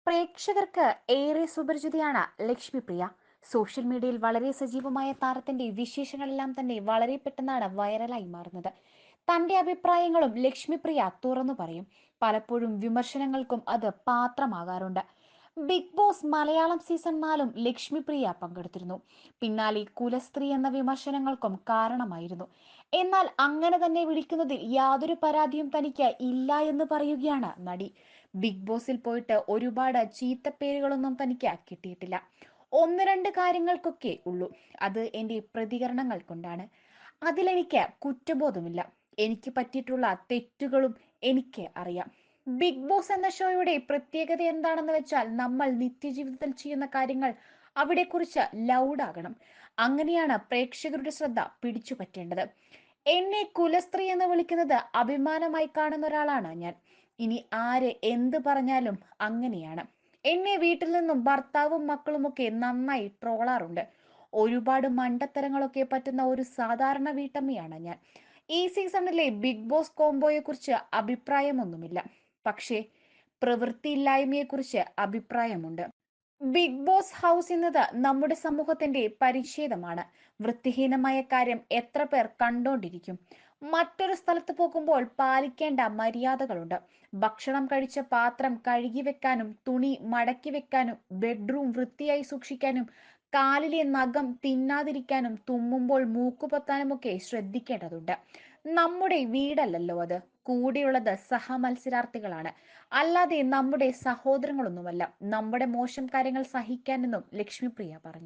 പ്രേക്ഷകർക്ക് ഏറെ സുപരിചിതയാണ് ലക്ഷ്മിപ്രിയ. സോഷ്യൽ മീഡിയയിൽ വളരെ സജീവമായ താരത്തിന്റെ വിശേഷങ്ങളെല്ലാം തന്നെ വളരെ പെട്ടെന്നാണ് വൈറലായി മാറുന്നത്. തന്റെ അഭിപ്രായങ്ങളും ലക്ഷ്മിപ്രിയ തുറന്നു പറയും. പലപ്പോഴും വിമർശനങ്ങൾക്കും അത് പാത്രമാകാറുണ്ട്. Big boss Malayalam season 4 Lakshmipriya പങ്കെടുത്തിരുന്നു. പിന്നാലെ കുലസ്ത്രീ എന്ന വിമർശനങ്ങൾക്കും കാരണമായിരുന്നു. എന്നാൽ അങ്ങനെ തന്നെ വിളിക്കുന്നതിൽ യാതൊരു പരാതിയും തനിക്ക് ഇല്ല എന്ന് പറയുകയാണ് നടി. ബിഗ് ബോസിൽ പോയിട്ട് ഒരുപാട് ചീത്തപ്പേരുകളൊന്നും തനിക്ക് കിട്ടിയിട്ടില്ല. ഒന്ന് രണ്ട് കാര്യങ്ങൾക്കൊക്കെ ഉള്ളൂ. അത് എൻ്റെ പ്രതികരണങ്ങൾ കൊണ്ടാണ്. അതിലെനിക്ക് കുറ്റബോധമില്ല. എനിക്ക് പറ്റിയിട്ടുള്ള തെറ്റുകളും എനിക്ക് അറിയാം. ബിഗ് ബോസ് എന്ന ഷോയുടെ പ്രത്യേകത എന്താണെന്ന് വെച്ചാൽ നമ്മൾ നിത്യജീവിതത്തിൽ ചെയ്യുന്ന കാര്യങ്ങൾ അവിടെ കുറിച്ച് ലൗഡാകണം. അങ്ങനെയാണ് പ്രേക്ഷകരുടെ ശ്രദ്ധ പിടിച്ചു പറ്റേണ്ടത്. എന്നെ കുലസ്ത്രീ എന്ന് വിളിക്കുന്നത് അഭിമാനമായി കാണുന്ന ഒരാളാണ് ഞാൻ. ഇനി ആര് എന്ത് പറഞ്ഞാലും അങ്ങനെയാണ്. എന്നെ വീട്ടിൽ നിന്നും ഭർത്താവും മക്കളുമൊക്കെ നന്നായി ട്രോളാറുണ്ട്. ഒരുപാട് മണ്ടത്തരങ്ങളൊക്കെ പറ്റുന്ന ഒരു സാധാരണ വീട്ടമ്മയാണ് ഞാൻ. ഈ സീസണിലെ ബിഗ് ബോസ് കോംബോയെ കുറിച്ച് അഭിപ്രായമൊന്നുമില്ല. പക്ഷേ പ്രവൃത്തിയില്ലായ്മയെക്കുറിച്ച് അഭിപ്രായമുണ്ട്. ബിഗ് ബോസ് ഹൗസ് എന്നത് നമ്മുടെ സമൂഹത്തിന്റെ പരിച്ഛേദമാണ്. വൃത്തിഹീനമായ കാര്യം എത്ര പേർ കണ്ടോണ്ടിരിക്കും. മറ്റൊരു സ്ഥലത്ത് പോകുമ്പോൾ പാലിക്കേണ്ട മര്യാദകളുണ്ട്. ഭക്ഷണം കഴിച്ച പാത്രം കഴുകി വെക്കാനും, തുണി മടക്കി വെക്കാനും, ബെഡ്റൂം വൃത്തിയായി സൂക്ഷിക്കാനും, കാലിലെ നഖം തിന്നാതിരിക്കാനും, തുമ്മുമ്പോൾ മൂക്കുപൊത്താനുമൊക്കെ ശ്രദ്ധിക്കേണ്ടതുണ്ട്. നമ്മുടെ വീടല്ലല്ലോ അത്. കൂടെയുള്ളത് സഹമത്സരാർത്ഥികളാണ്, അല്ലാതെ നമ്മുടെ സഹോദരങ്ങളൊന്നുമല്ല. നമ്മുടെ മോശം കാര്യങ്ങൾ സഹിക്കാനെന്നും ലക്ഷ്മിപ്രിയ പറഞ്ഞു.